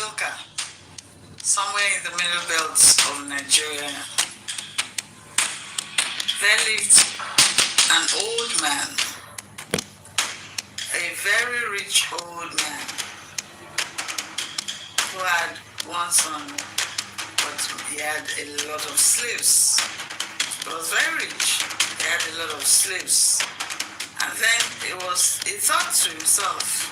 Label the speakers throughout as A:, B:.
A: Ilka, somewhere in the middle belt of Nigeria, there lived an old man, a very rich old man, who had one son, but he had a lot of slaves. He was very rich. He had a lot of slaves. And then he thought to himself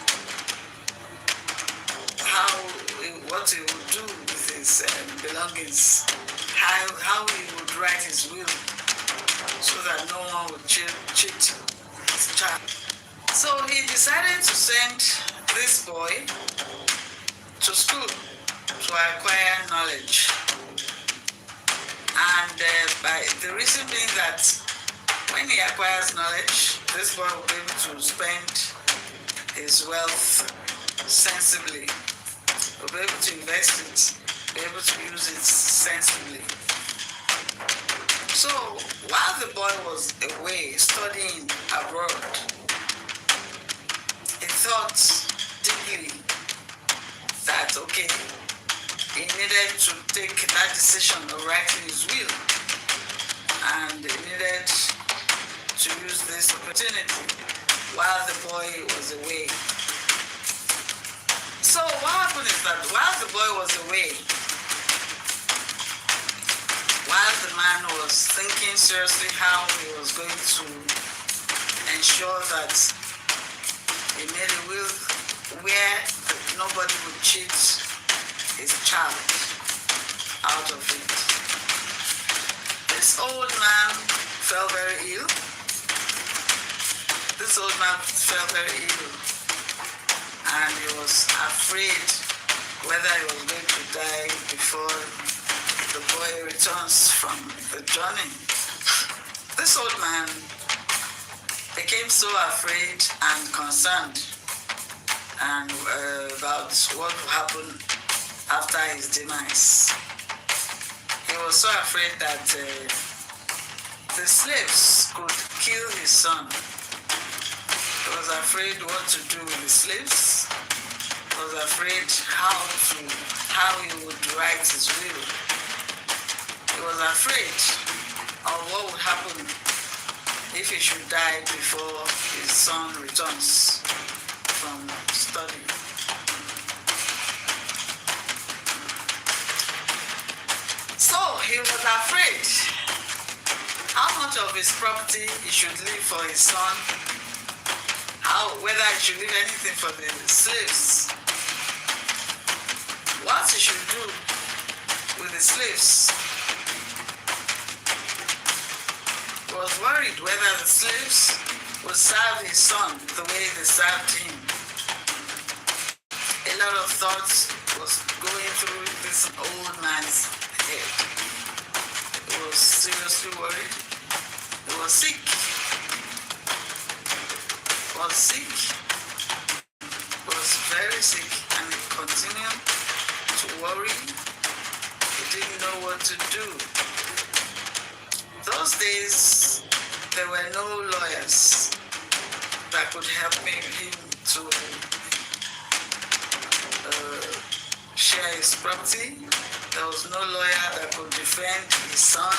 A: what he would do with his belongings, how he would write his will so that no one would cheat his child. So he decided to send this boy to school to acquire knowledge. And by the reason being that when he acquires knowledge, this boy will be able to spend his wealth sensibly, will be able to invest it, be able to use it sensibly. So while the boy was away studying abroad, he thought deeply that, okay, he needed to take that decision of writing his will, and he needed to use this opportunity while the boy was away. So what happened is that while the boy was away, while the man was thinking seriously how he was going to ensure that he made a will where nobody would cheat his child out of it, this old man fell very ill. This old man fell very ill, and he was afraid whether he was going to die before the boy returns from the journey. This old man became so afraid and concerned about what would happen after his demise. He was so afraid that the slaves could kill his son. He was afraid what to do with the slaves. He was afraid how he would write his will. He was afraid of what would happen if he should die before his son returns from study. So he was afraid how much of his property he should leave for his son, whether he should leave anything for the slaves, what he should do with the slaves. He was worried whether the slaves would serve his son the way they served him. A lot of thoughts was going through this old man's head. He was seriously worried. He was sick. He was sick. He was very sick, and he continued to worry. He didn't know what to do. Those days, there were no lawyers that could help him to share his property. There was no lawyer that could defend his son.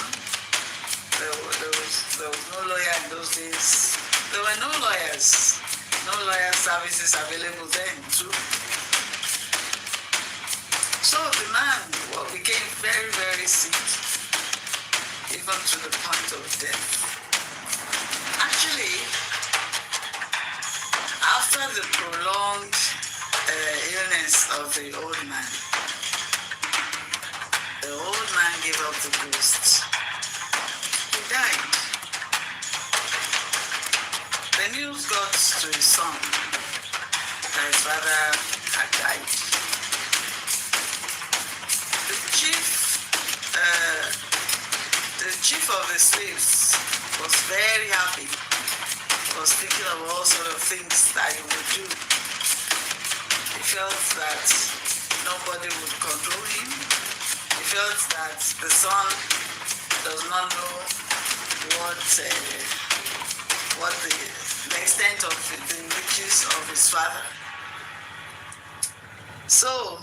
A: There was no lawyer in those days. There were no lawyers, no lawyer services available then too. So the man became very, very sick, even to the point of death. Actually, after the prolonged illness of the old man gave up the ghost. He died. The news got to his son that his father had died. The chief of the slaves was very happy. He was thinking of all sort of things that he would do. He felt that nobody would control him. He felt that the son does not know what the extent of the riches of his father. So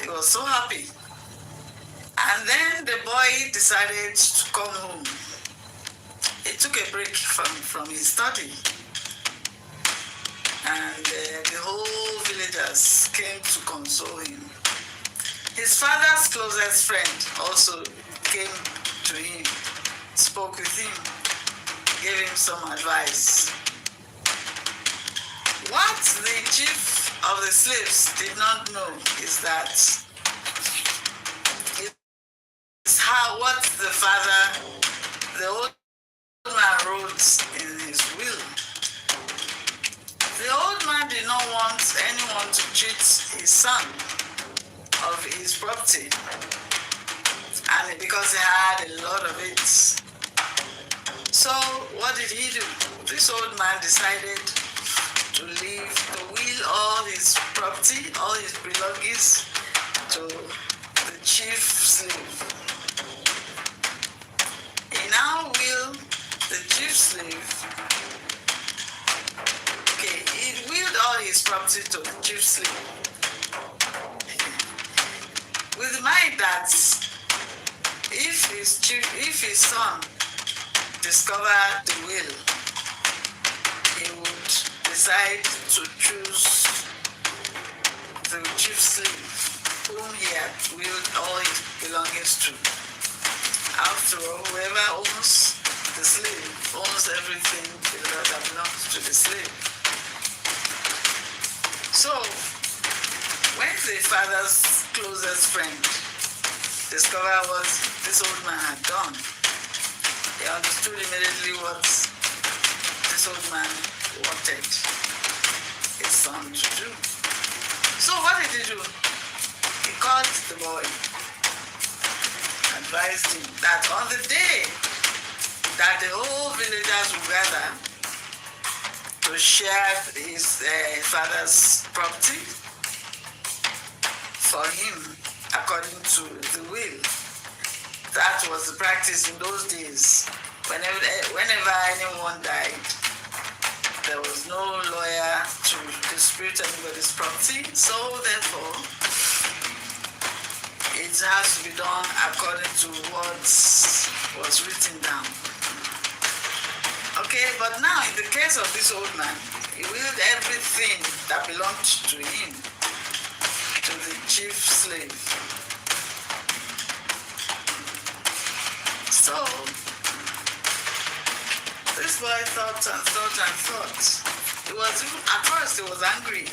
A: He was so happy. And then the boy decided to come home. He took a break from his study. And the whole villagers came to console him. His father's closest friend also came to him, spoke with him, gave him some advice. What the chief of the slaves did not know is that it's what the father, the old man wrote in his will. The old man did not want anyone to cheat his son of his property, and because he had a lot of it. So what did he do? This old man decided to leave the will, all his property, all his belongings to the chief slave. He now will the chief slave. Okay, he willed all his property to the chief slave, with the mind that if his son discovered the will, he would decide to choose the chief slave whom he had willed all his belongings to. After all, whoever owns the slave owns everything that belongs to the slave. So, when the father's closest friend discovered what this old man had done, he understood immediately what this old man wanted his son to do. So what did he do? He called the boy, advised him that on the day that the whole villagers would gather to share his father's property for him according to the will. That was the practice in those days. Whenever anyone died, there was no lawyer to dispute anybody's property, so therefore it has to be done according to what was written down. Okay, but now in the case of this old man, he willed everything that belonged to him to the chief slave. So this boy thought and thought and thought. At first he was angry.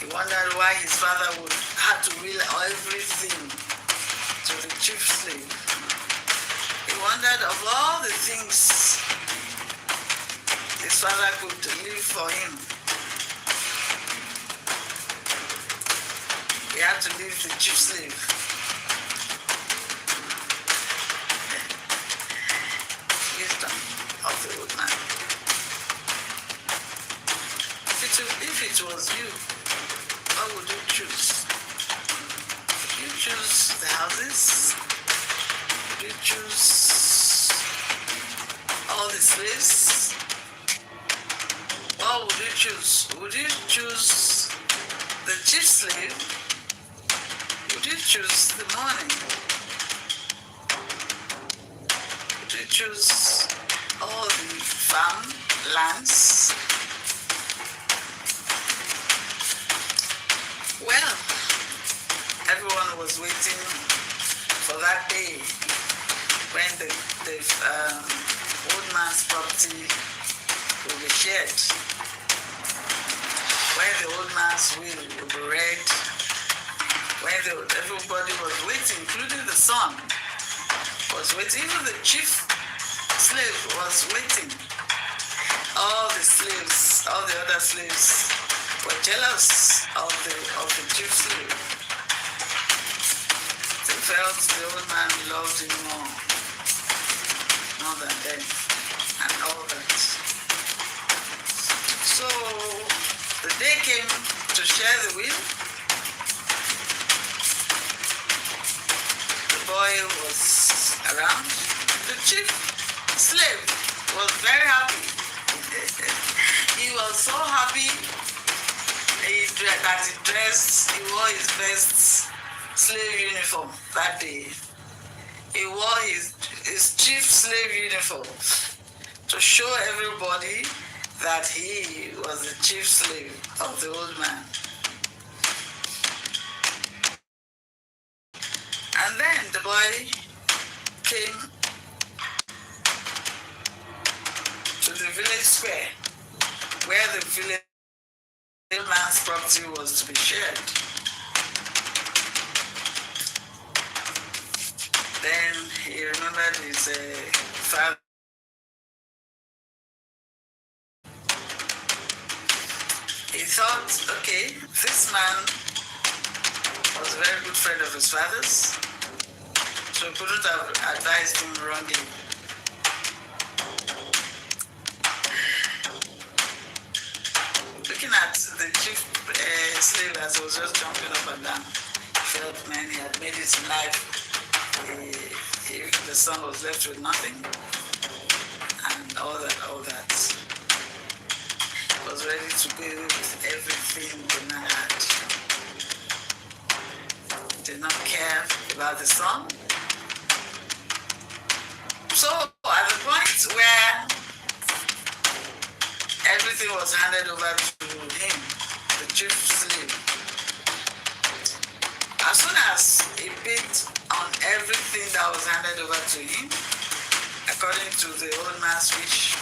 A: He wondered why his father would have to will everything to the chief slave. He wondered of all the things his father could leave for him. He had to leave the chief slave. Wisdom of the old man. If it was you, what would you choose? Would you choose the houses? Would you choose all the slaves? What would you choose? Would you choose the chief slave? Would you choose the money? Would you choose all the farm lands? Well, everyone was waiting for that day when the old man's property will be shared, when the old man's will be read, when everybody was waiting, including the son was waiting, even the chief slave was waiting. All the slaves, all the other slaves were jealous of the chief slave. They felt the old man loved him more than them, and all that. So the day came to share the will. The boy was around. The chief slave was very happy. He was so happy that he dressed he wore his best slave uniform that day. He wore his chief slave uniform to show everybody that he was the chief slave of the old man. And then the boy came to the village square where the village man's property was to be shared. Then he remembered his father. He thought, okay, this man was a very good friend of his father's, so he couldn't have advised him wrongly. Looking at the chief slave as he was just jumping up and down, he felt, man, he had made it in life. The son was left with nothing, and all that. He was ready to go with everything the man had. Did not care about the son. So at the point where everything was handed over to him, the chief slave, as soon as he picked on everything that was handed over to him, according to the old man's wish,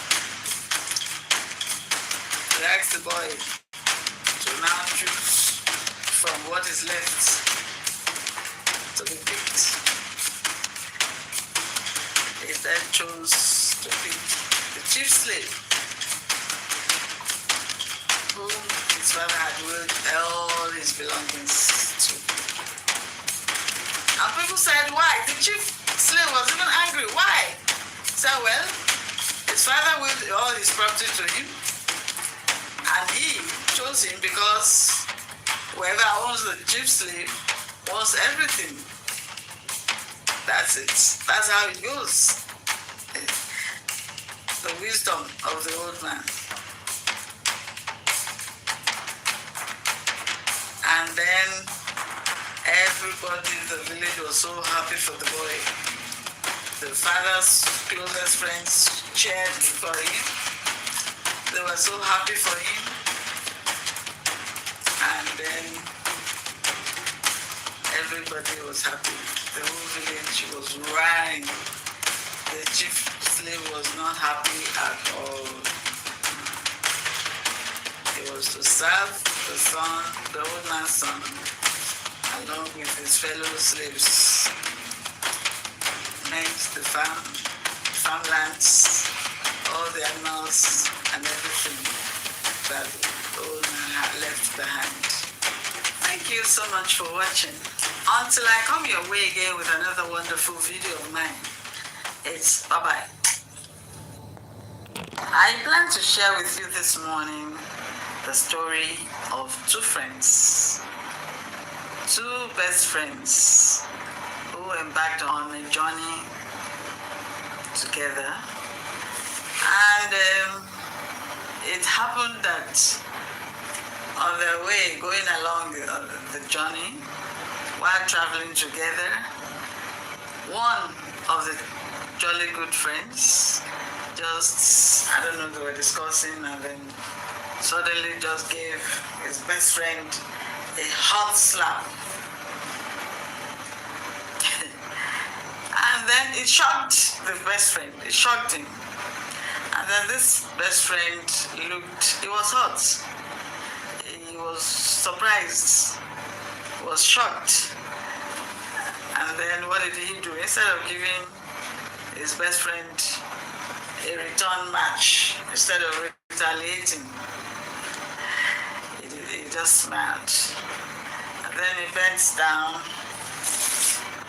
A: he asked the boy to now choose from what is left to be picked. He then chose to pick the chief slave, whom his father had willed all his belongings to. And people said, why? The chief slave was even angry. Why? He said, well, his father willed all his property to him, and he chose him because whoever owns the chief slave owns everything. That's it. That's how it goes. The wisdom of the old man. And then everybody in the village was so happy for the boy. The father's closest friends cheered for him. They were so happy for him. And then everybody was happy. The whole village was roaring. The chief slave was not happy at all. He was to serve the son, the old man's son, along with his fellow slaves. Meant the farmlands, all the animals and everything that the old man had left behind. Thank you so much for watching. Until I come your way again with another wonderful video of mine, it's bye-bye. I plan to share with you this morning the story of two friends, two best friends who embarked on a journey together. And it happened that on their way, going along the journey, while traveling together, one of the jolly good friends just, I don't know, they were discussing, and then suddenly just gave his best friend a hot slap. And then it shocked the best friend, it shocked him. And then this best friend looked, he was hot. He was surprised, he was shocked. And then what did he do? Instead of giving his best friend a return match, instead of retaliating, he just smiled. And then he bent down,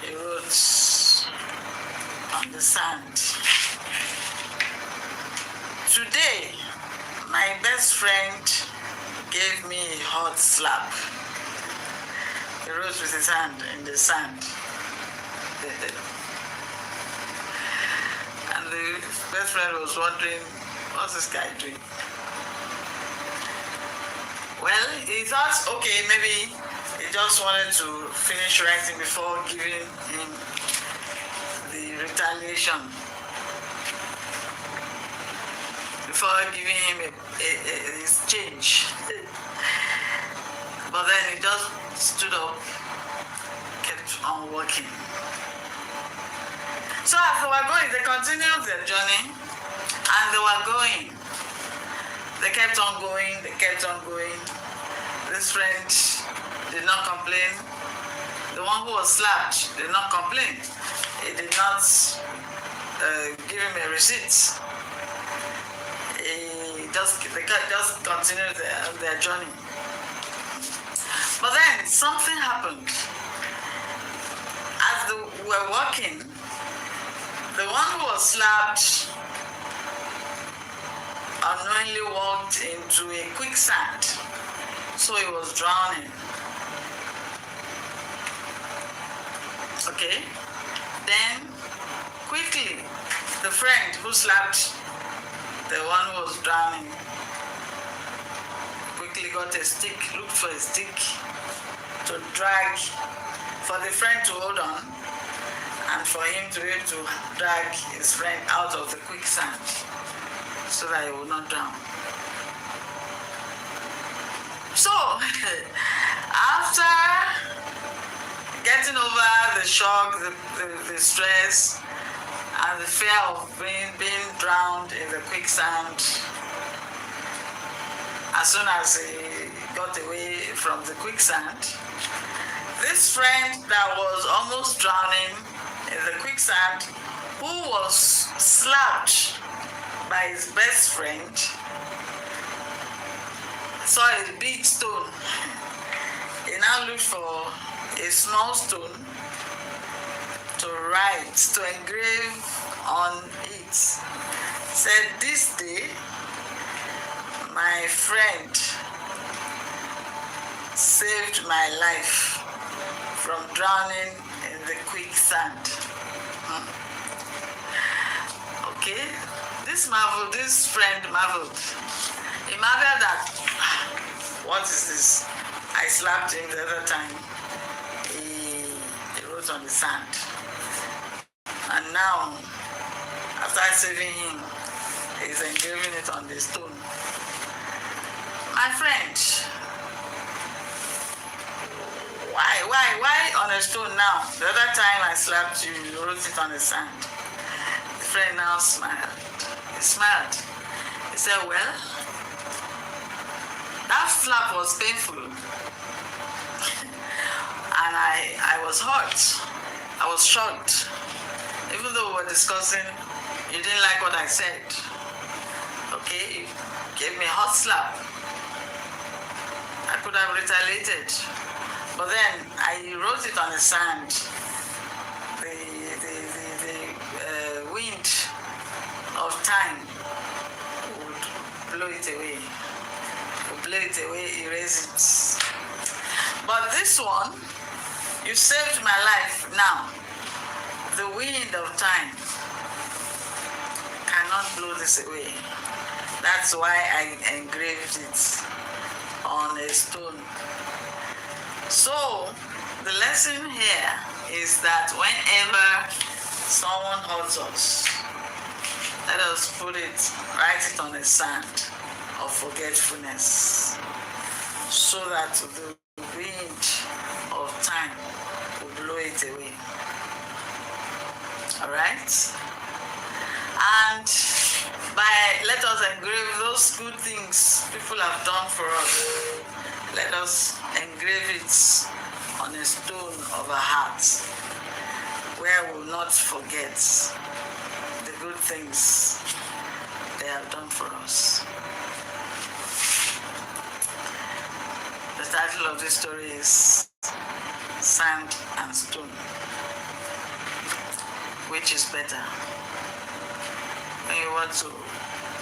A: he wrote on the sand, "Today, my best friend gave me a hot slap." He wrote with his hand in the sand. And the best friend was wondering, what's this guy doing? Well, he thought, okay, maybe he just wanted to finish writing before giving him the retaliation, before giving him his change. But then he just stood up, kept on walking. So as they were going, they continued their journey, and they were going. They kept on going, they kept on going. This friend did not complain. The one who was slapped did not complain. He did not give him a receipt. They just continued their journey. But then something happened. As they were walking, the one who was slapped unknowingly walked into a quicksand, so he was drowning. Okay? Then, quickly, the friend who slapped the one who was drowning quickly got a stick, looked for a stick to drag, for the friend to hold on, and for him to be able to drag his friend out of the quicksand so that he would not drown. So, after getting over the shock, the stress, and the fear of being drowned in the quicksand, as soon as he got away from the quicksand, this friend that was almost drowning in the quicksand, who was slapped by his best friend, saw a big stone. He now looked for a small stone to write, to engrave on it. Said, "This day, my friend saved my life from drowning in the quicksand." Okay, this friend marveled. He marveled that, what is this? I slapped him the other time. He wrote on the sand. And now, after saving him, he's engraving it on the stone. My friend, why on a stone now? The other time I slapped you, you wrote it on the sand. The friend now smiled. He smiled. He said, "Well, that slap was painful." And I was hurt. I was shocked. Even though we were discussing, you didn't like what I said. Okay, you gave me a hot slap. I could have retaliated. But then I wrote it on the sand. The wind of time would blow it away. Would blow it away, erase it. But this one, you saved my life now. The wind of time cannot blow this away. That's why I engraved it on a stone. So, the lesson here is that whenever someone hurts us, let us write it on the sand of forgetfulness, so that the wind of time will blow it away. Alright? And let us engrave those good things people have done for us. Let us engrave it on a stone of our hearts, where we will not forget the good things they have done for us. The title of this story is Sand and Stone. Which is better? When you want to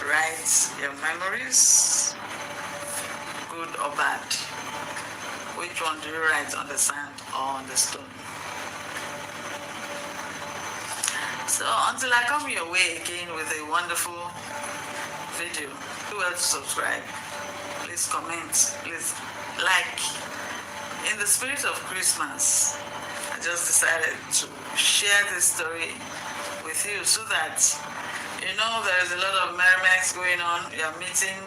A: write your memories, good or bad, which one do you write, on the sand or on the stone? So until I come your way again with a wonderful video, do well to subscribe, please comment, please like, in the spirit of Christmas, I just decided to share this story with you so that there's a lot of merriment going on. You're meeting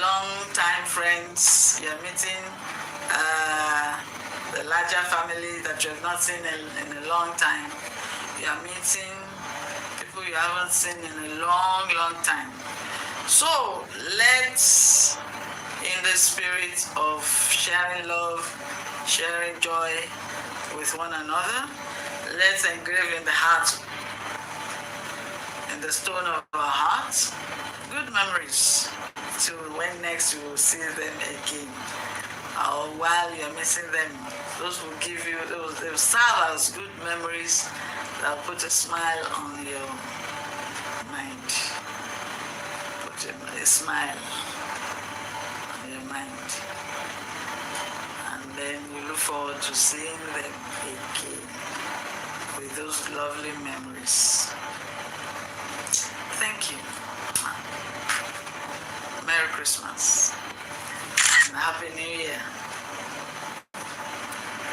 A: long-time friends. You're meeting the larger family that you have not seen in a long time. You're meeting people you haven't seen in a long, long time. So let's, in the spirit of sharing love, sharing joy with one another, let's engrave in the heart, in the stone of our hearts, good memories till when next you will see them again. Or while you're missing them, those will give you, they will serve as good memories that will put a smile on your mind. Put a smile on your mind. And then you look forward to seeing them again with those lovely memories. Thank you. Merry Christmas and Happy New Year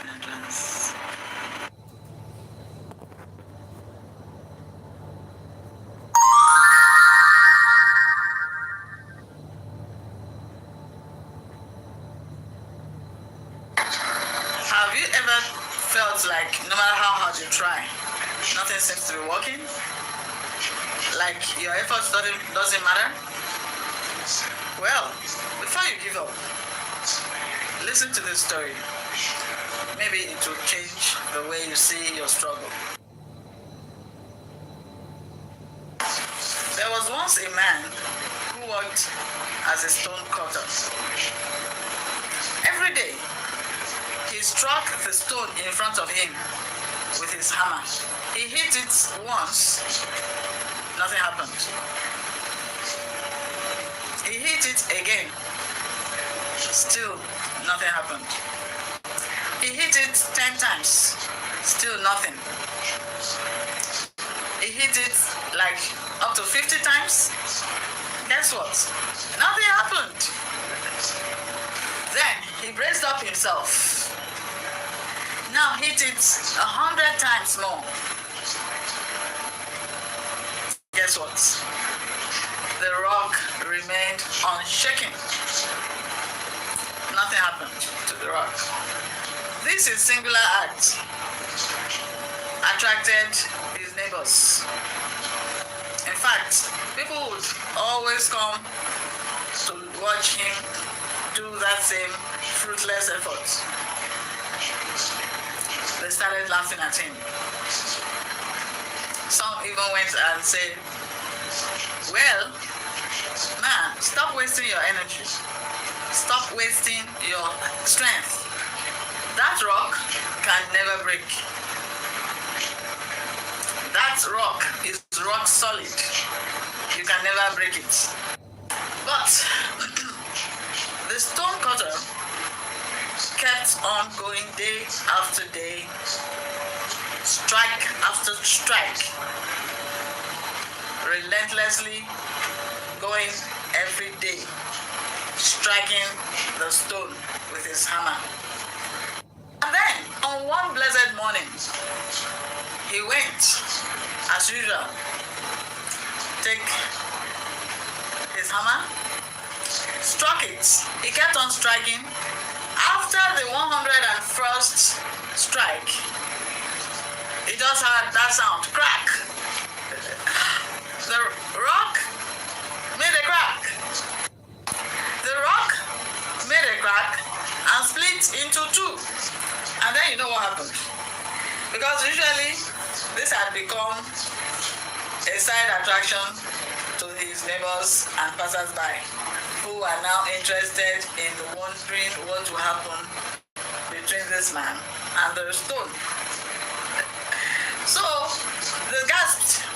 A: in advance. Have you ever felt like no matter how hard you try, nothing seems to be working? Like your efforts doesn't matter? Well, before you give up, listen to this story. Maybe it will change the way you see your struggle. There was once a man who worked as a stone cutter. Every day, he struck the stone in front of him with his hammer. He hit it once, nothing happened. He hit it again, still nothing happened. He hit it 10 times, still nothing. He hit it like up to 50 times. Guess what? Nothing happened. Then he braced up himself. Now hit it 100 times more. Guess what? The rock remained unshaken. Nothing happened to the rock. This is singular act attracted his neighbors. In fact, people would always come to watch him do that same fruitless effort. They started laughing at him. Some even went and said, well, man, stop wasting your energy. Stop wasting your strength. That rock can never break. That rock is rock solid. You can never break it. But the stone cutter kept on going day after day, strike after strike, relentlessly going every day, striking the stone with his hammer. And then, on one blessed morning, he went, as usual, take his hammer, struck it. He kept on striking. After the 101st strike, he just heard that sound, crack. The rock made a crack. The rock made a crack and split into two. And then you know what happened. Because usually this had become a side attraction to his neighbors and passers-by, who are now interested in wondering what will happen between this man and the stone. So they gasped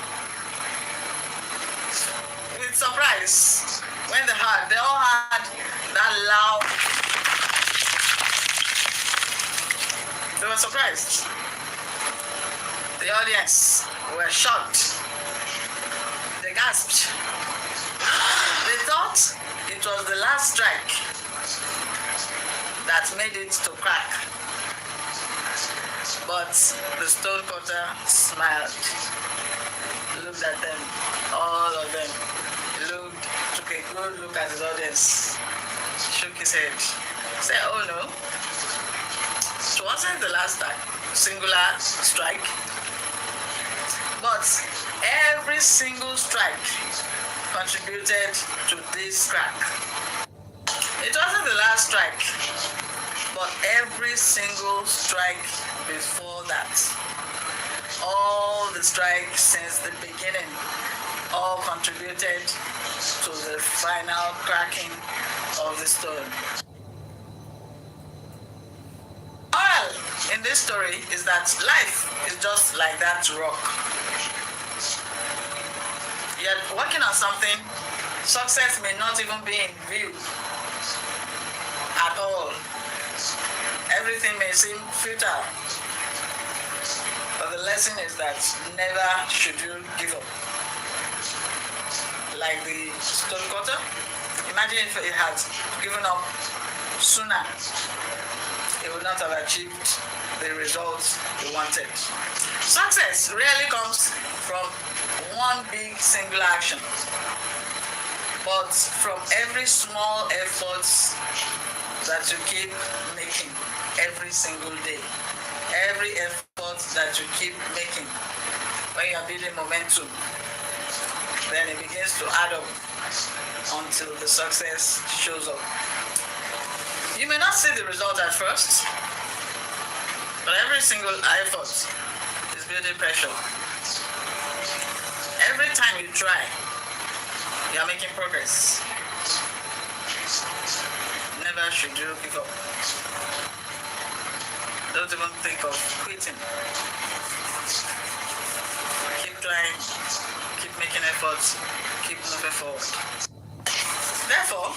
A: with surprise when they all heard that loud. They were surprised. The audience were shocked. They gasped. They thought it was the last strike. that made it to crack. But the stonecutter smiled, looked at them, all of them, took a good look at his audience, shook his head, said, oh no, it wasn't the last time, singular strike, but every single strike contributed to this crack. It wasn't the last strike, but every single strike before that. All the strikes since the beginning all contributed to the final cracking of the stone. Moral in this story is that life is just like that rock. You're working on something, success may not even be in view at all. Everything may seem futile. But the lesson is that never should you give up. Like the stonecutter, imagine if it had given up sooner, it would not have achieved the results he wanted. Success rarely comes from one big single action, but from every small effort that you keep making every single day. Every effort that you keep making, when you're building momentum, then it begins to add up until the success shows up. You may not see the result at first, but every single effort is building pressure. Every time you try, you're making progress. Never should you give up. Don't even think of quitting. Keep trying, keep making efforts, keep moving forward. Therefore,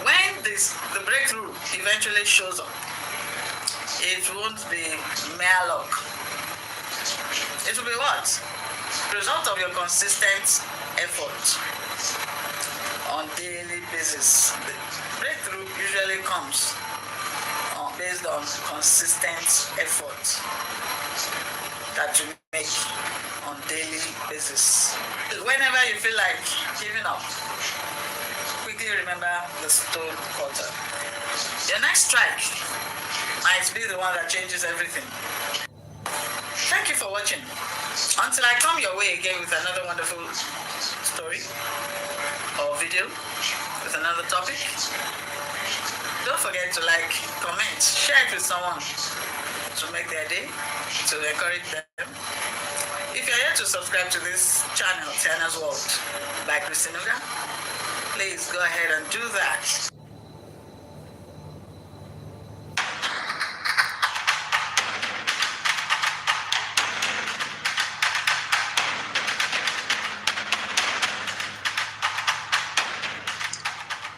A: when the breakthrough eventually shows up, it won't be mere luck. It will be what? The result of your consistent effort on a daily basis. The breakthrough usually comes based on consistent effort that you make on a daily basis. Whenever you feel like giving up, quickly remember the stone cutter. Your next strike might be the one that changes everything. Thank you for watching. Until I come your way again with another wonderful story or video with another topic, don't forget to like, comment, share it with someone to make their day, to encourage them. If you're here to subscribe to this channel, Tiana's World by ChristyNuga, please go ahead and do that.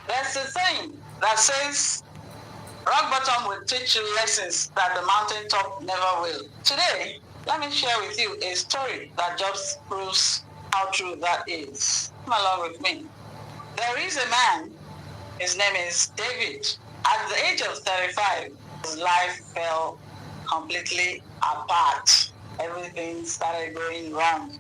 A: There's a saying that says, rock bottom will teach you lessons that the mountaintop never will. Today, let me share with you a story that just proves how true that is. Come along with me. There is a man, his name is David. At the age of 35, his life fell completely apart. Everything started going wrong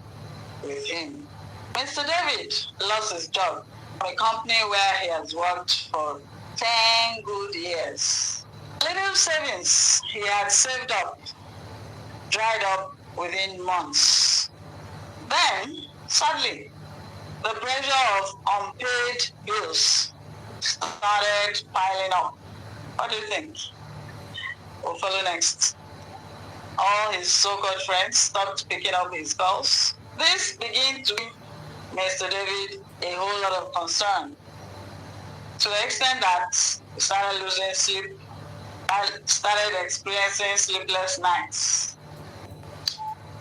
A: with him. Mr. David lost his job from a company where he has worked for 10 good years. Little savings he had saved up dried up within months. Then, suddenly, the pressure of unpaid bills started piling up. What do you think? We'll follow next. All his so-called friends stopped picking up his calls. This began to give Mr. David a whole lot of concern, to the extent that he started losing sleep and started experiencing sleepless nights.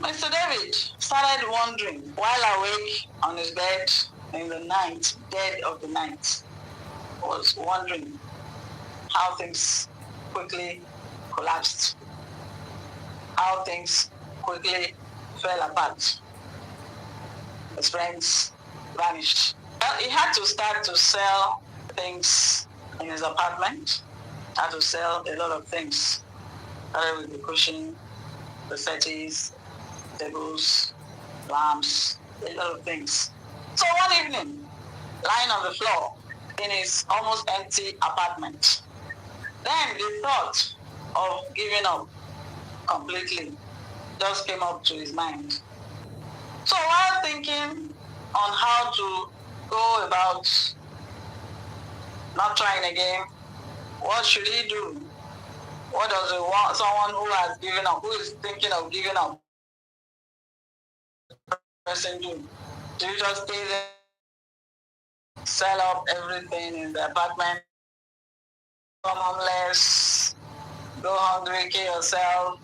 A: Mr. David started wondering while awake on his bed in the night, dead of the night, was wondering how things quickly collapsed, how things quickly fell apart. His friends vanished. Well, he had to start to sell things in his apartment, had to sell a lot of things. Started with the cushion, the settees, tables, lamps, a lot of things. So one evening, lying on the floor in his almost empty apartment, then the thought of giving up completely just came up to his mind. So while thinking on how to go about not trying again, what should he do? What does he want? Someone who has given up, who is thinking of giving up, person do? Do you just stay there, sell up everything in the apartment, become homeless, go hungry, kill yourself,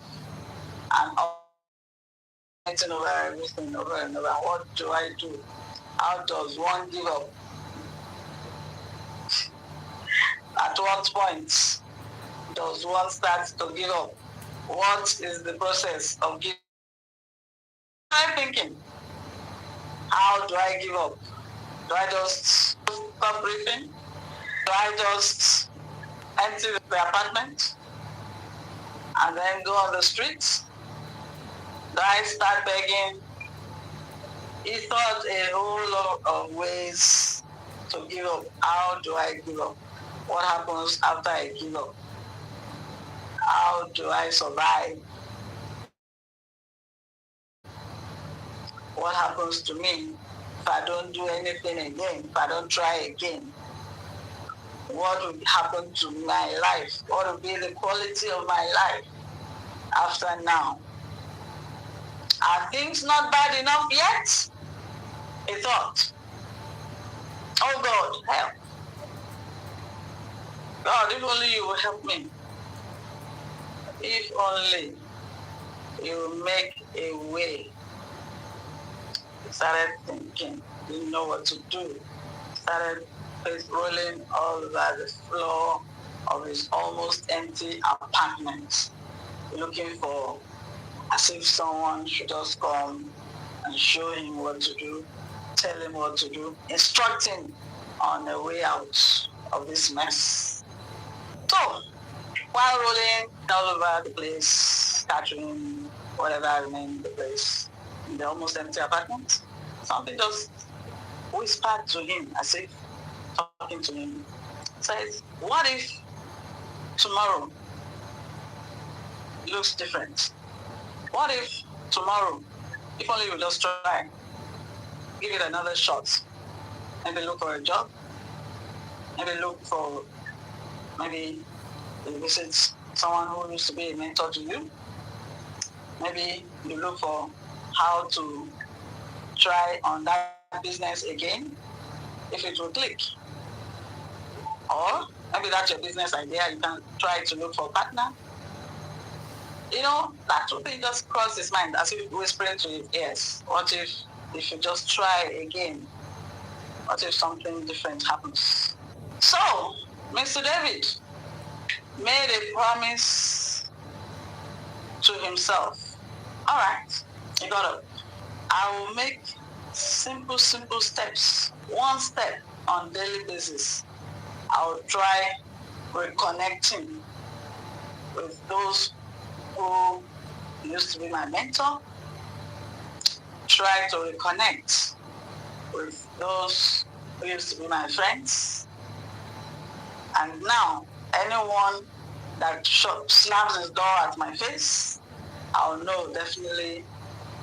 A: and over everything over and over? What do I do? How does one give up? At what point does one start to give up? What is the process of giving up? I'm thinking, how do I give up? Do I just stop breathing? Do I just empty the apartment and then go on the streets? Do I start begging? He thought a whole lot of ways to give up. How do I give up? What happens after I give up? How do I survive? What happens to me if I don't do anything again, if I don't try again? What will happen to my life? What will be the quality of my life after now? Are things not bad enough yet? He thought. Oh God, help. God, if only you will help me. If only you will make a way. He started thinking, didn't know what to do. Started rolling all over the floor of his almost empty apartment, looking for, as if someone should just come and show him what to do, tell him what to do, instruct him on the way out of this mess. So, while rolling all over the place, scattering whatever remained in the place, in the almost empty apartment, something just whispered to him, as if talking to him. Says, what if tomorrow looks different? What if tomorrow, if only you just try, give it another shot, maybe look for a job, maybe look for, maybe you visit someone who used to be a mentor to you, maybe you look for how to try on that business again, if it will click. Or maybe that's your business idea, you can try to look for a partner. You know, that would be just crossed his mind as if whispering to his ears. What if you just try again? What if something different happens? So, Mr. David made a promise to himself. All right, he got up. I will make simple steps, one step on daily basis. I will try reconnecting with those who used to be my mentor, try to reconnect with those who used to be my friends. And now, anyone that slams his door at my face, I'll know definitely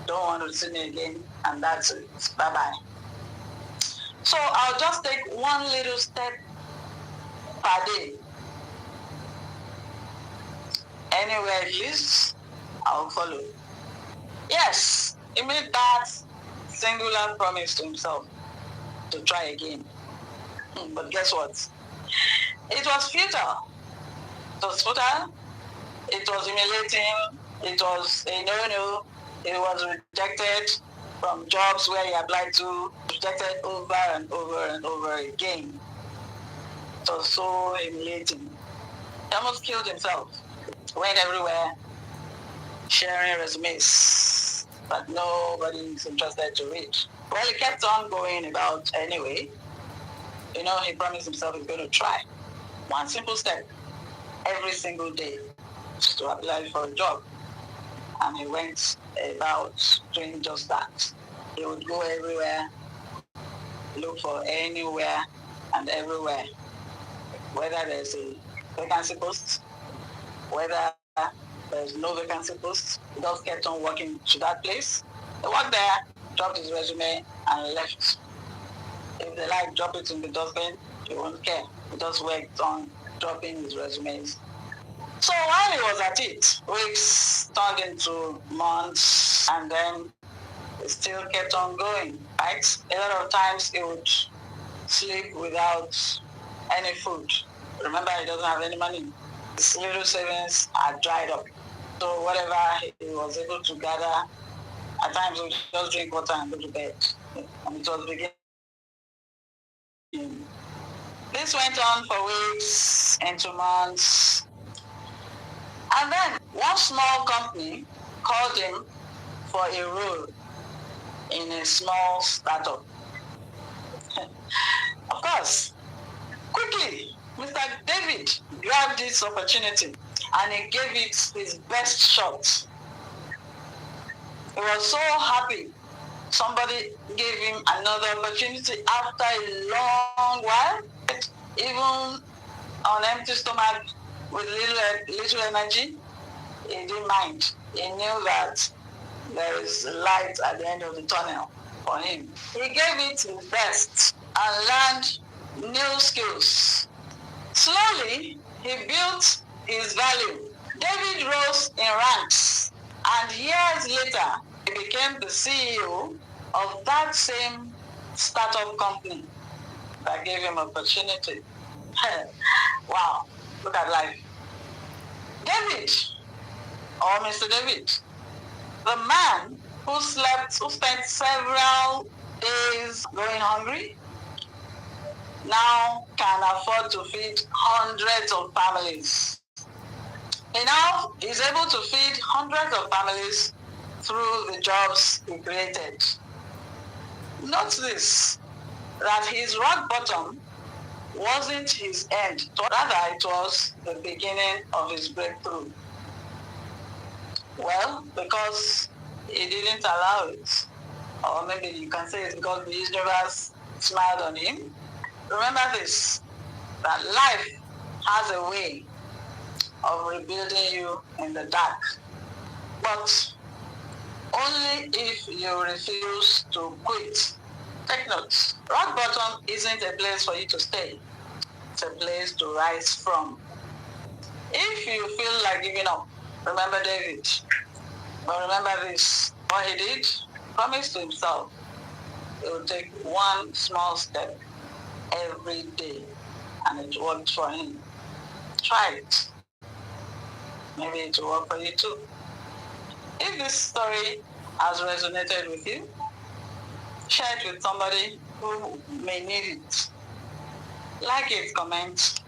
A: don't want to see me again, and that's it. Bye-bye. So I'll just take one little step per day. Anywhere it leads, I'll follow. Yes, he made that singular promise to himself to try again. But guess what? It was futile. It was futile. It was humiliating. It was a no-no. It was rejected from jobs where he applied to, rejected over and over and over again. It was so humiliating. He almost killed himself. Went everywhere, sharing resumes, but nobody is interested to read. Well, he kept on going about anyway. You know, he promised himself he's going to try. one simple step every single day to apply for a job. And he went about doing just that. He would go everywhere, look for anywhere and everywhere, whether there's a vacancy post, whether there's no vacancy post, he just kept on working to that place. He worked there, dropped his resume, and left. If they like, drop it in the dustbin, he won't care. He just worked on dropping his resumes. So while he was at it, weeks turned into months, and then he still kept on going, right? A lot of times he would sleep without any food. Remember, he doesn't have any money. His little savings are dried up. So whatever he was able to gather, at times he would just drink water and go to bed. And it was beginning. This went on for weeks into months. And then one small company called him for a role in a small startup. Of course, quickly, Mr. David grabbed this opportunity and he gave it his best shot. He was so happy. Somebody gave him another opportunity after a long while, even on empty stomach with little energy. He didn't mind. He knew that there is light at the end of the tunnel for him. He gave it his best and learned new skills. Slowly, he built his value. David rose in ranks, and years later, he became the CEO of that same startup company that gave him opportunity. Wow, look at life. David, or Mr. David, the man who spent several days going hungry, now can afford to feed hundreds of families. He now is able to feed hundreds of families through the jobs he created. Note this, that his rock bottom wasn't his end, rather it was the beginning of his breakthrough. Well, because he didn't allow it, or maybe you can say it's because the universe smiled on him. Remember this, that life has a way of rebuilding you in the dark, but only if you refuse to quit. Take note, rock bottom isn't a place for you to stay. It's a place to rise from. If you feel like giving up, remember David. But remember this, what he did, promised to himself, he would take one small step every day, and it worked for him. Try it. Maybe it will work for you too. If this story has resonated with you, share it with somebody who may need it. Like it, comment.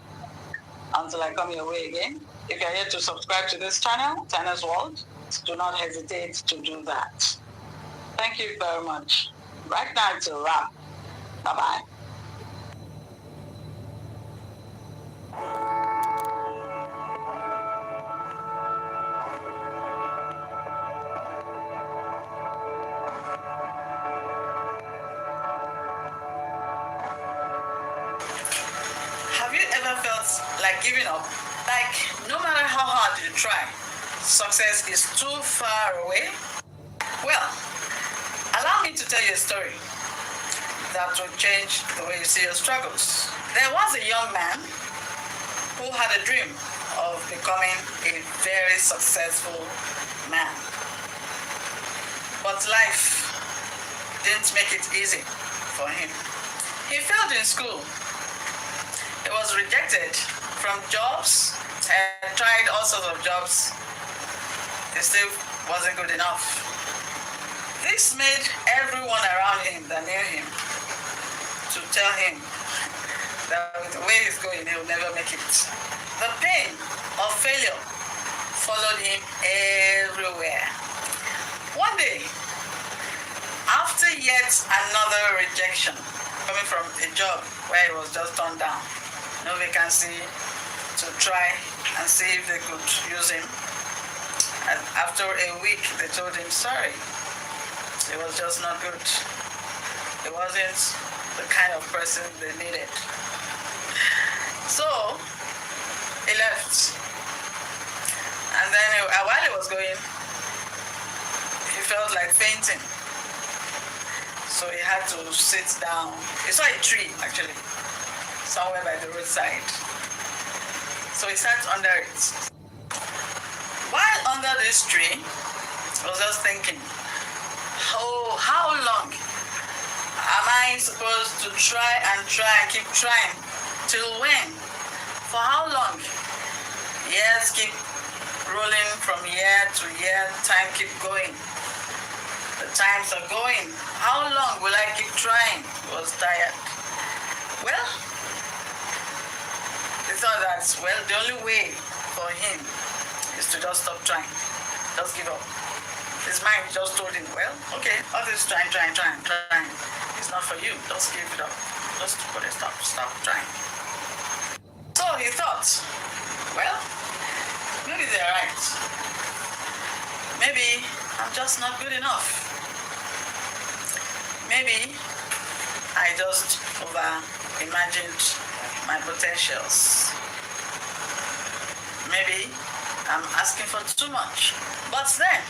A: Until I come your way again. If you're yet to subscribe to this channel, Tanner's World, do not hesitate to do that. Thank you very much. Right now it's a wrap. Bye-bye. Have you ever felt like giving up? Like no matter how hard you try, success is too far away? Well, allow me to tell you a story that will change the way you see your struggles. There was a young man who had a dream of becoming a very successful man. But life didn't make it easy for him. He failed in school. He was rejected from jobs and tried all sorts of jobs. It still wasn't good enough. This made everyone around him that knew him to tell him that with the way he's going, he'll never make it. The pain of failure followed him everywhere. One day, after yet another rejection, coming from a job where he was just turned down, no vacancy, to try and see if they could use him. And after a week, they told him, sorry, he was just not good. He wasn't the kind of person they needed. So he left. And then while he was going, he felt like fainting. So he had to sit down. He saw a tree, actually, somewhere by the roadside. So he sat under it. While under this tree, I was just thinking, oh, how long am I supposed to try and keep trying? Till when? For how long? Years keep rolling from year to year, time keep going. The times are going. How long will I keep trying? He was tired. Well, he thought that, well, the only way for him is to just stop trying. Just give up. His mind just told him, well, okay, all this trying. It's not for you. Just give it up. Just put it stop trying. So he thought, well, maybe they're right. Maybe I'm just not good enough. Maybe I just over-imagined my potentials. Maybe I'm asking for too much. But then,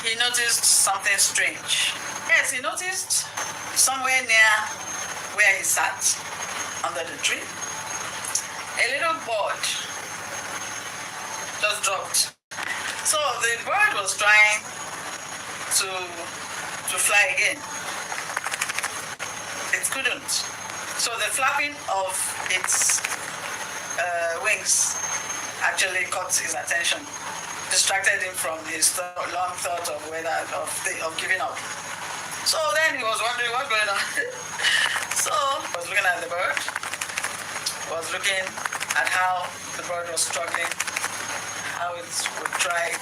A: he noticed something strange. Yes, he noticed somewhere near where he sat, under the tree, a little bird just dropped. So the bird was trying to fly again. It couldn't. So the flapping of its wings actually caught his attention, distracted him from his long thought of giving up. So then he was wondering what's going on. So he was looking at the bird, was looking at how the bird was struggling, how it would try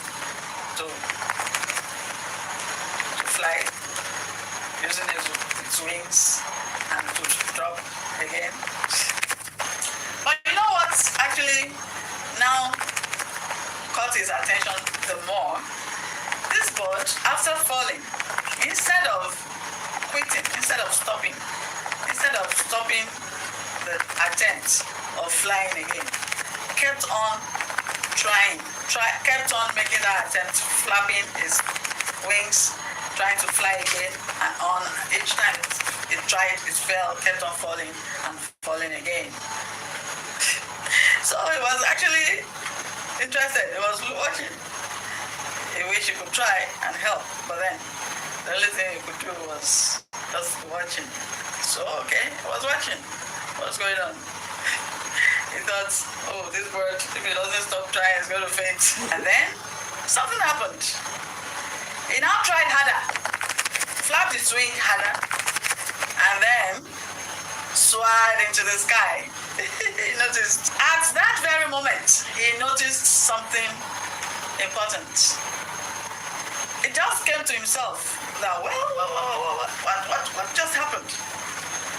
A: to fly using its wings and to drop again. But you know what's actually now caught his attention the more? This bird, after falling, instead of quitting, instead of stopping the attempt of flying again, kept on trying, kept on making that attempt, flapping his wings, trying to fly again, and on each time it tried, it fell, kept on falling and falling again. So he was actually interested. He was watching. He wished he could try and help, but then the only thing he could do was just watching. So okay, he was watching. What's going on? He thought, oh, this bird, if it doesn't stop trying, it's going to faint. And then something happened. He now tried harder, flapped his wing harder, and then soared into the sky. He noticed, at that very moment, he noticed something important. It just came to himself that, what just happened?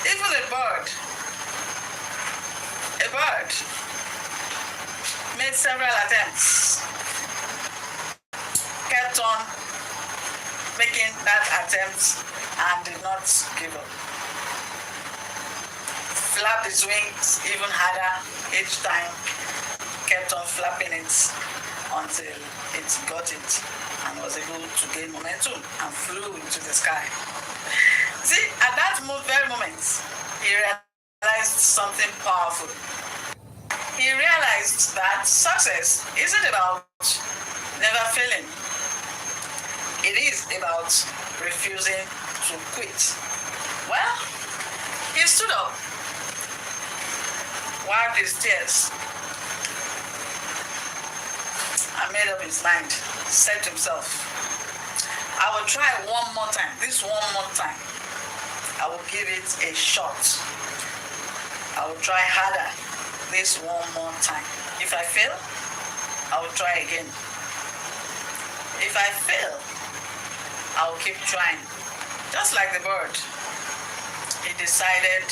A: Even a bird made several attempts, kept on making that attempt and did not give up. Flapped its wings even harder each time, kept on flapping it until it got it and was able to gain momentum and flew into the sky. See, at that very moment, he realized something powerful. He realized that success isn't about never failing. It is about refusing to quit. Well, he stood up, wiped his tears, and made up his mind, said to himself, I will try one more time, this one more time. I will give it a shot. I will try harder this one more time. If I fail, I will try again. If I fail, I will keep trying. Just like the bird, he decided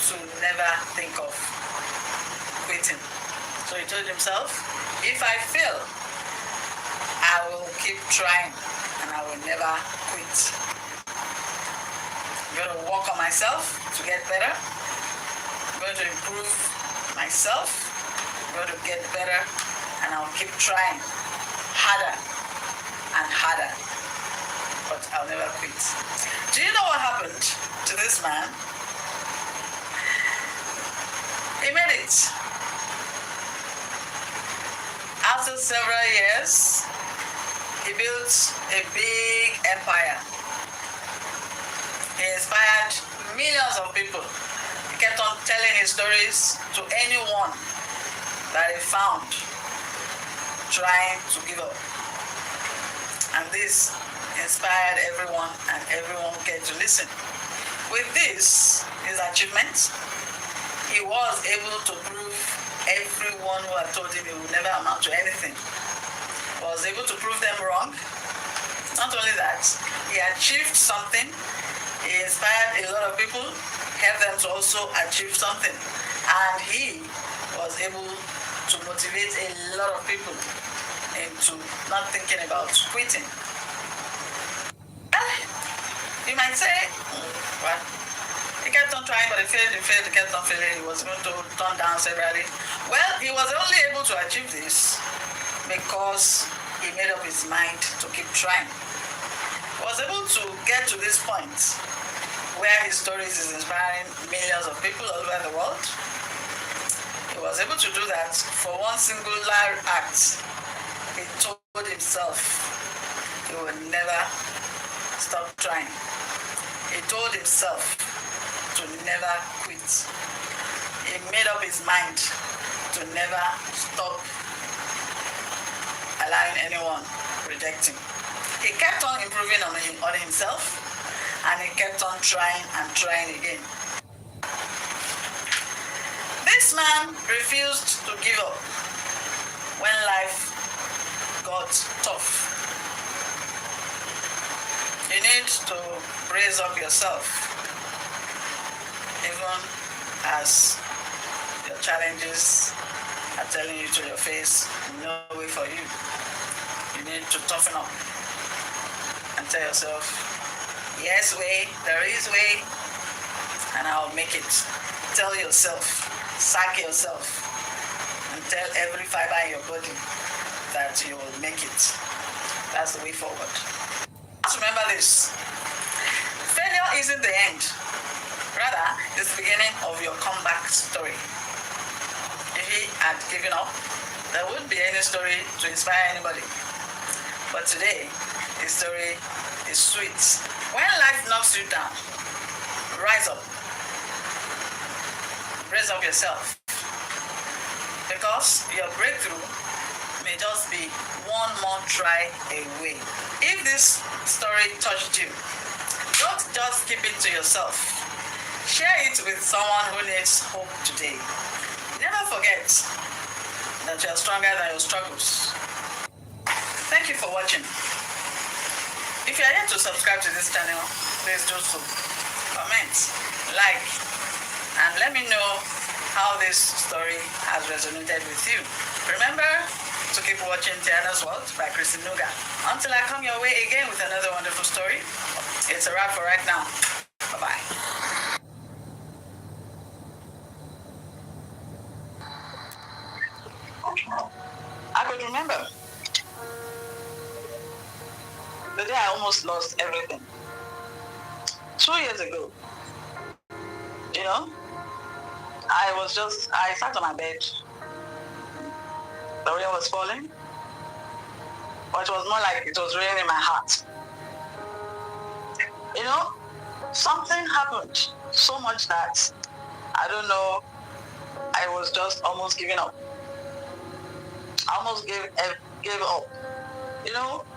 A: to never think of quitting. So he told himself, if I fail, I will keep trying and I will never quit. I'm going to work on myself to get better. I'm going to improve myself. I'm going to get better and I'll keep trying harder and harder. But I'll never quit. Do you know what happened to this man? He made it. After several years, he built a big empire. He inspired millions of people. He kept on telling his stories to anyone that he found trying to give up. And this inspired everyone, and everyone came to listen. With this, his achievement, he was able to prove everyone who had told him he would never amount to anything. He was able to prove them wrong. Not only that, he achieved something. He inspired a lot of people, helped them to also achieve something. And he was able to motivate a lot of people into not thinking about quitting. You might say, well, he kept on trying, but he failed, he kept on failing. He was going to turn down severally. Well, he was only able to achieve this because he made up his mind to keep trying. He was able to get to this point where his stories is inspiring millions of people all over the world. He was able to do that for one singular act. He told himself he would never stop trying. He told himself to never quit. He made up his mind to never stop allowing anyone reject him. He kept on improving on himself, and he kept on trying and trying again. This man refused to give up when life got tough. You need to raise up yourself, even as your challenges are telling you to your face, no way for you. You need to toughen up and tell yourself, yes, way, there is way, and I'll make it. Tell yourself, sack yourself, and tell every fiber in your body that you will make it. That's the way forward. Remember this. Failure isn't the end. Rather, it's the beginning of your comeback story. If he had given up, there wouldn't be any story to inspire anybody. But today, his story is sweet. When life knocks you down, rise up. Raise up yourself. Because your breakthrough may just be one more try away. If this story touched you, don't just keep it to yourself. Share it with someone who needs hope today. Never forget that you are stronger than your struggles. Thank you for watching. If you are yet to subscribe to this channel, please do so. Comment, like, and let me know how this story has resonated with you. Remember to keep watching Tiana's World by ChristyNuga. Until I come your way again with another wonderful story, it's a wrap for right now. Bye-bye. I could remember the day I almost lost everything. 2 years ago, I sat on my bed. The rain was falling, but it was more like it was raining in my heart. Something happened so much that I don't know, I was just almost giving up. I almost gave up.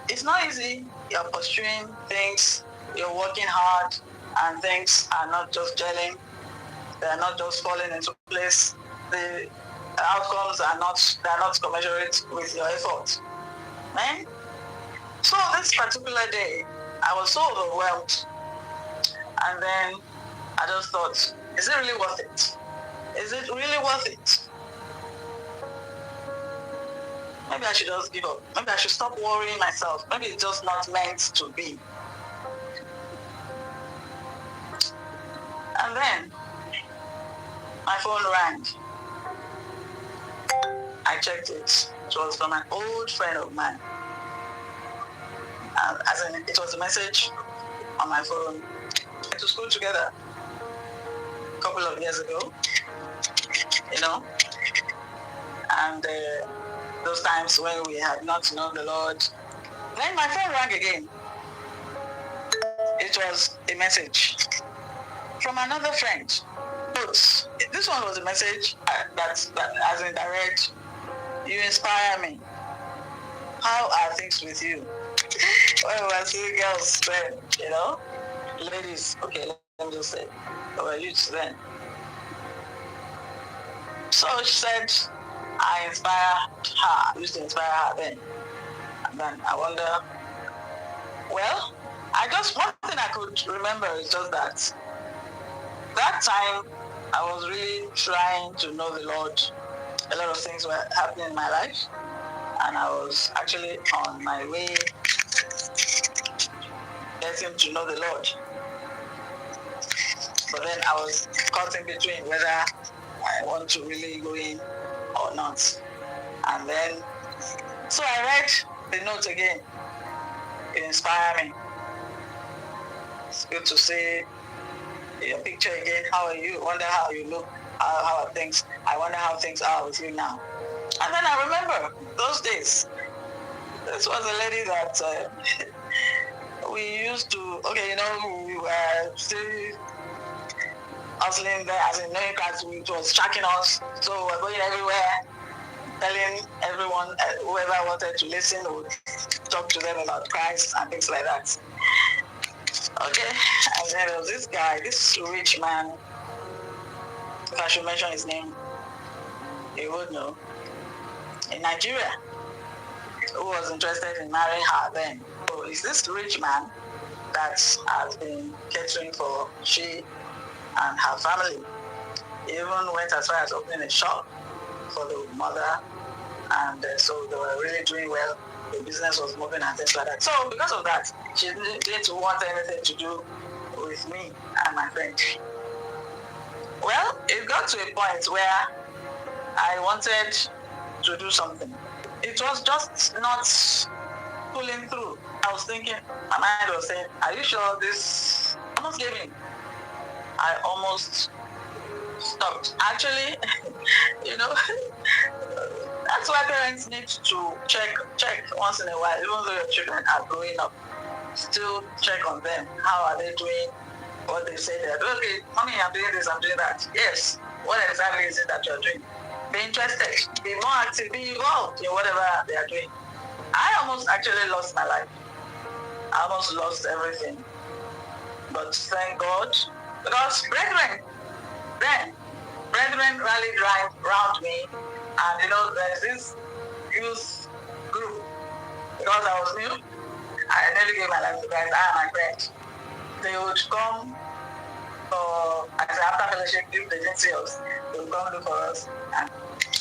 A: It's not easy. You're pursuing things, you're working hard, and things are not just gelling. They're not just falling into place. The outcomes are not commensurate with your effort. Man. So this particular day, I was so overwhelmed. And then I just thought, is it really worth it? Is it really worth it? maybe I should just give up. Maybe I should stop worrying myself. Maybe it's just not meant to be. And then my phone rang. I checked it. It was from an old friend of mine. As in, it was a message on my phone. We went to school together a couple of years ago, and those times when we had not known the Lord. Then my phone rang again. It was a message from another friend. But this one was a message that as in direct, you inspire me. How are things with you? When we were still girls then, ladies, okay, let me just say, we were youths then. So she said, I used to inspire her then. And then I wonder, well, one thing I could remember is just that time I was really trying to know the Lord. A lot of things were happening in my life, and I was actually on my way getting to know the Lord. But then I was caught in between whether I want to really go in or not. And then, so I read the note again. It inspired me. It's good to see your picture again. How are you? Wonder how you look. How are things? I wonder how things are with you now. And then I remember those days. This was a lady that we used to, we were still hustling there, as in knowing that it was tracking us. So we're going everywhere, telling everyone, whoever wanted to listen, would talk to them about Christ and things like that. Okay, and then there was this guy, this rich man, if I should mention his name, you would know, in Nigeria, who was interested in marrying her then. So it's this rich man that has been catering for she and her family. He even went as far as opening a shop for the mother, and so they were really doing well. The business was moving and things like that. So because of that, she didn't want anything to do with me and my friend. Well, it got to a point where I wanted to do something. It was just not pulling through. I was thinking, my mind was saying, are you sure this? I almost gave in. I almost stopped. Actually, that's why parents need to check once in a while, even though your children are growing up. Still check on them. How are they doing? What they say they're doing. Okay, mommy, I'm doing this, I'm doing that. Yes. What exactly is it that you're doing? Be interested. Be more active. Be involved in whatever they are doing. I almost actually lost my life. I almost lost everything. But thank God, because brethren rallied around me, and there's this youth group. Because I was new, I nearly gave my life to Christ. I and my friends, they would come for, after fellowship, if they didn't see us, they would come look for us. And,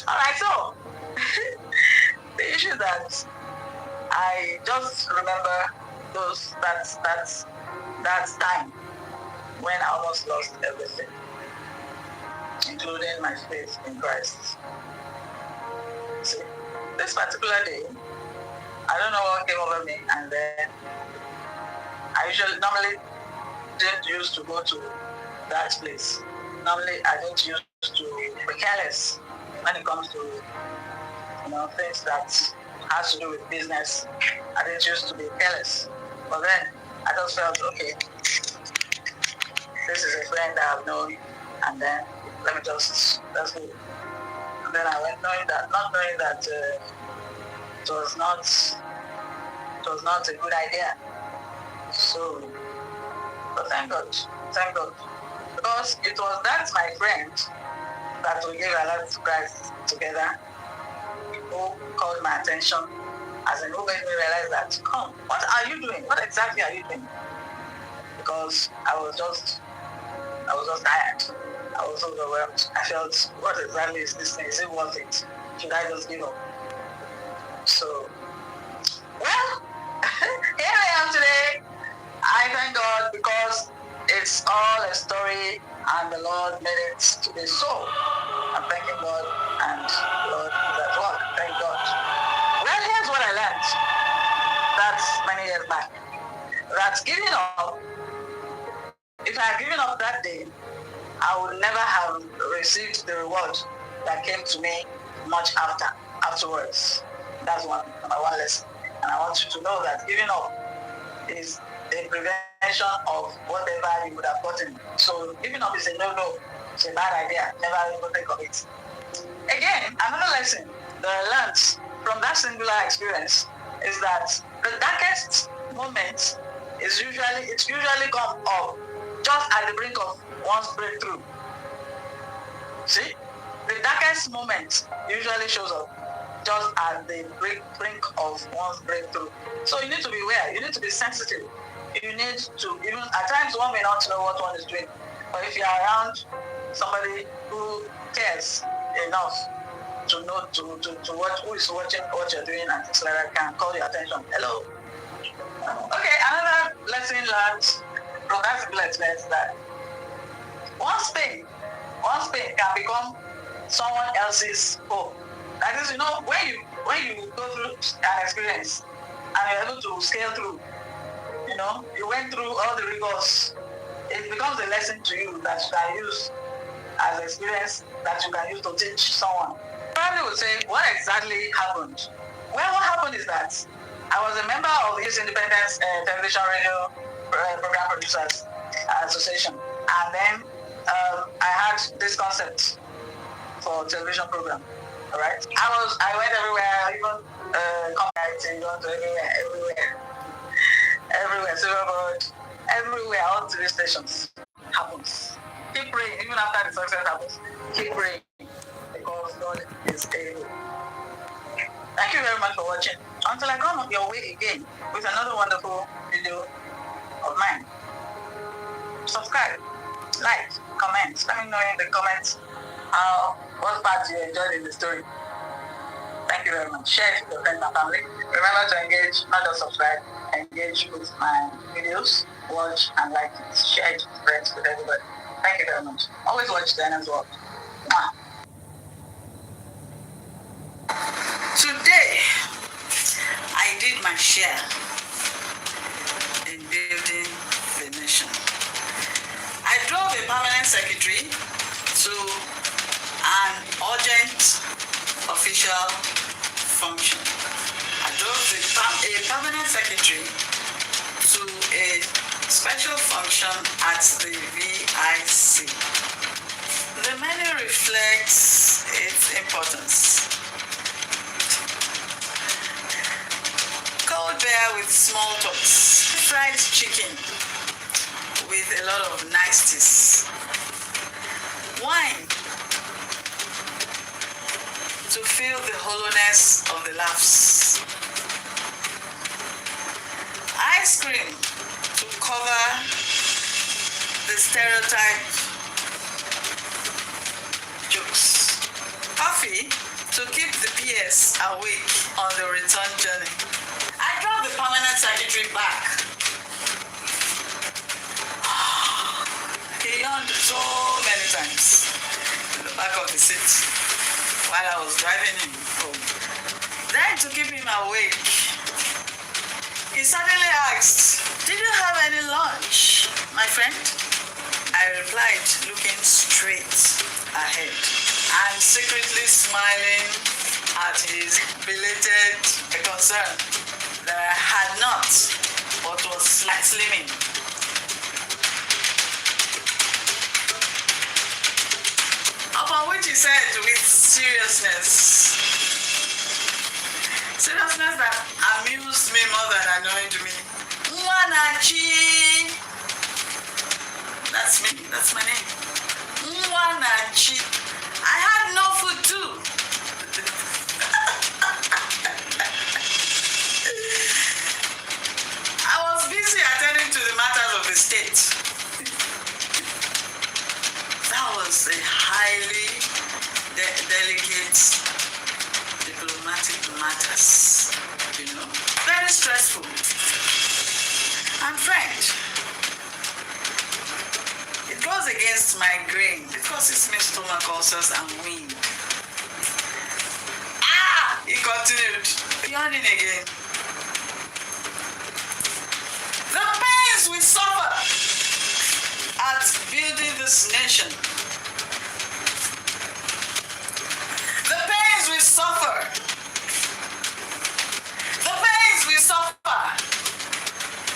A: all right, so the issue that I just remember that time when I almost lost everything, including my faith in Christ. See, this particular day, I don't know what came over me, and then I normally didn't used to go to that place. Normally, I didn't used to be careless when it comes to things that has to do with business. I didn't used to be careless, but then I just felt, okay, this is a friend that I've known, and then let me just go. And then I went not knowing that it was not a good idea. So, but thank God, because it was that my friend that we gave our life to Christ together, who called my attention, as in who made me realize that, come, what are you doing? What exactly are you doing? Because I was just tired. I was overwhelmed. I felt, what exactly is this thing? Is it worth it? Should I just give up? and the Lord made it to be so. I'm thanking God, and the Lord is at work. Thank God. Well, here's what I learned. That's many years back. That giving up, if I had given up that day, I would never have received the reward that came to me much afterwards. That's number one lesson. And I want you to know that giving up is a prevention of whatever you would have gotten. So giving up is a no-no. It's a bad idea. Never even think of it. Again, another lesson that I learned from that singular experience is that the darkest moment usually come up just at the brink of one's breakthrough. See, the darkest moment usually shows up just at the brink of one's breakthrough. So you need to be aware. You need to be sensitive. You need to, even at times one may not know what one is doing, but if you are around somebody who cares enough to know to watch who is watching what you're doing and things like that, can call your attention. Hello. Okay, another lesson learned from that experience that one's pain can become someone else's hope. That is, when you go through an experience and you're able to scale through, you went through all the rigors, it becomes a lesson to you that you can use as experience that you can use to teach someone. Probably would say, what exactly happened? Well, what happened is that I was a member of the Youth Independence Television Radio Program Producers Association, and then I had this concept for television program. All right, I went everywhere, even copywriting, everywhere, silverboard, everywhere, all TV stations. Happens. Keep praying, even after the success happens. Keep praying, because God is able. Thank you very much for watching. Until I come your way again with another wonderful video of mine. Subscribe, like, comment. Let me know in the comments what part you enjoyed in the story. Thank you very much. Share it with your friends and family. Remember to engage, not just subscribe, engage with my videos, watch and like it. Share it with friends, with everybody. Thank you very much. Always watch the as well. Today, I did my share in building the nation. I drove a permanent secretary to an urgent official function. I drove a permanent secretary to a special function at the VIC. The menu reflects its importance. Cold beer with small talks, fried chicken with a lot of niceties, wine to feel the hollowness of the laughs, ice cream to cover the stereotype jokes, coffee to keep the PS awake on the return journey. I drove the permanent secretary back. He yawned so many times in the back of the seat while I was driving him home. Then to keep him awake, he suddenly asked, "Did you have any lunch, my friend?" I replied, looking straight ahead and secretly smiling at his belated concern that I had not, but was slimming. Upon which he said with seriousness that amused me more than annoyed me, "Mwanachi." That's me, that's my name. Mwanachi. I had no food too. I was busy attending to the matters of the state. That was a highly delicate diplomatic matters, very stressful. And friend, it goes against migraine, because it's my stomach ulcers and wind. He continued, yawning again. The pains we suffer at building this nation. The pains we suffer. The pains we suffer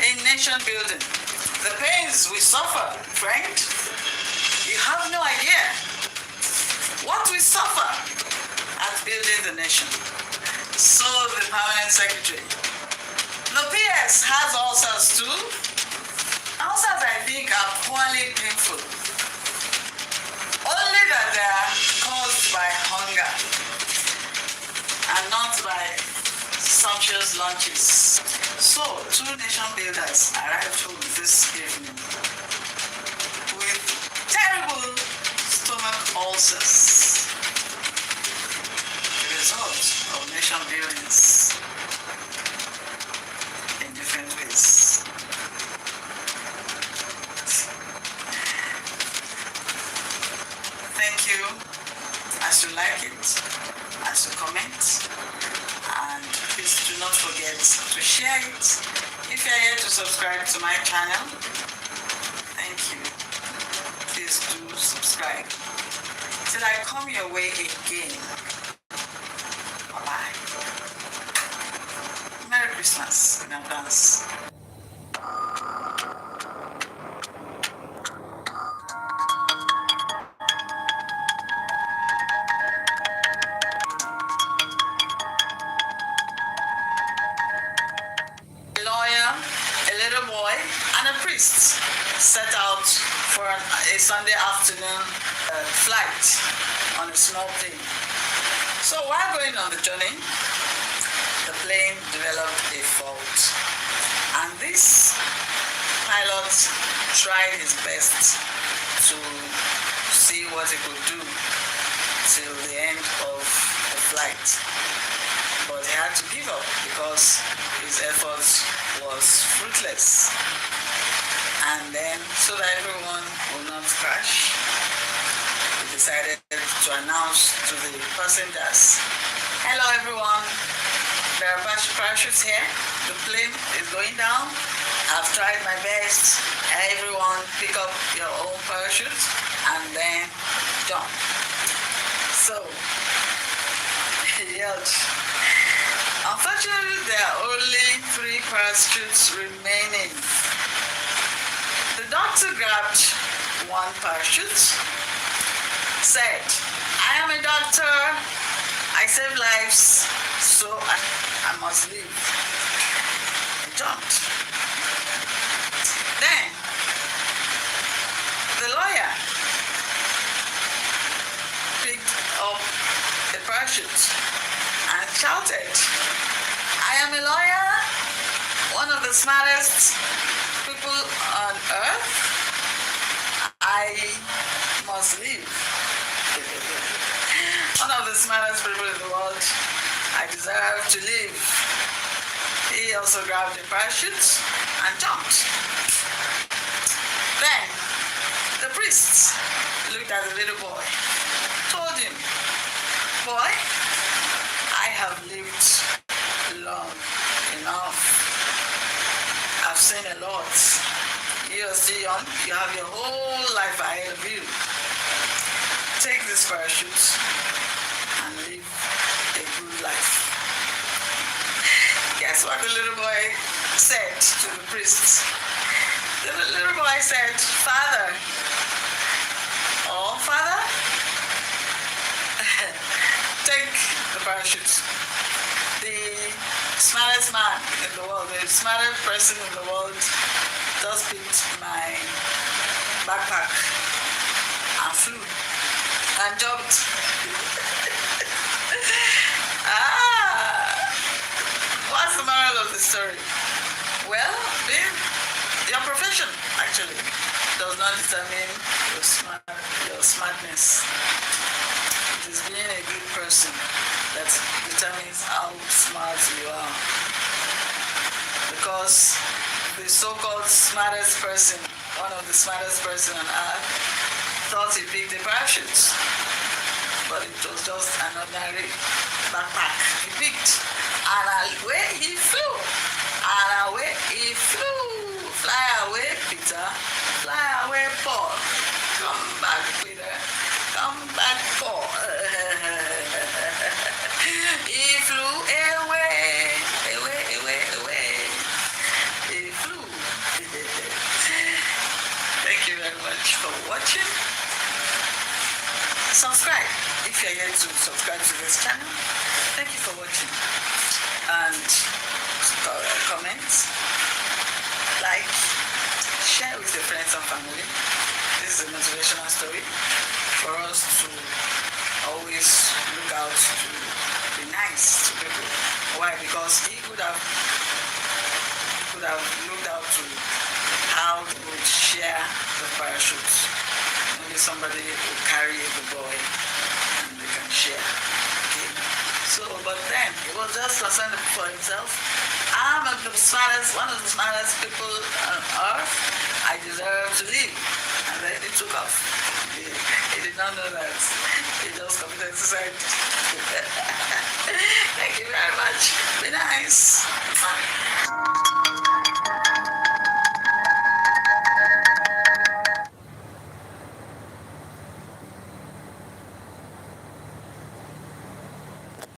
A: in nation building. The pains we suffer, friend. You have no idea what we suffer at building the nation. So the permanent secretary. The PS has ulcers too. Ulcers, I think, are poorly painful. Only that they are caused by hunger and not by sumptuous lunches. So, two nation builders arrived home this evening with terrible stomach ulcers. The result of nation buildings in different ways. Thank you, as you like it, as you comment, and please do not forget to share it. If you are here to subscribe to my channel, thank you. Please do subscribe. Till I come your way again. Bye-bye. Merry Christmas in advance. Set out for a Sunday afternoon flight on a small plane. So while going on the journey, the plane developed a fault, and this pilot tried his best to see what he could do till the end of the flight, but he had to give up because his effort was fruitless. And then, so that everyone will not crash, we decided to announce to the passengers, hello everyone, there are parachutes here, the plane is going down, I've tried my best, everyone pick up your own parachute and then jump. So, he yelled. Unfortunately, there are only 3 parachutes remaining. The doctor grabbed one parachute, said, I am a doctor, I save lives, so I must live. He jumped. Then, the lawyer picked up the parachute and shouted, I am a lawyer, one of the smartest people on earth, I must live. One of the smartest people in the world, I deserve to live. He also grabbed a parachute and jumped. Then, the priest looked at the little boy, told him, boy, I have lived long enough. I've seen a lot. You are still young. You have your whole life ahead of you. Take this parachute and live a good life. Guess what the little boy said to the priest? The little boy said, Father, oh, Father, take the parachute. The smartest man in the world, the smartest person in the world, just picked my backpack and flew and jumped. What's the moral of the story? Well, your profession actually does not determine your smartness. It is being a good person that determines how smart you are. Because the so-called smartest person, one of the smartest person on earth, thought he picked the parachute, but it was just an ordinary backpack he picked. And away he flew. And away he flew. Fly away, Peter. Fly away, Paul. Come back, Peter. Come back, Paul. He flew away. Away. He flew. Thank you very much for watching. Subscribe if you're yet to subscribe to this channel. Thank you for watching. And comment, like, share with your friends and family. This is a motivational story for us to always look out to be nice to people. Why? Because he could have looked out to how he would share the parachute. Maybe somebody will carry the boy and they can share. Okay. So, but then he was just concerned for himself. I'm one of the smartest people on earth. I deserve to live. And then he took off. He did not know that. He just committed suicide. Thank you very much. Be nice. Bye.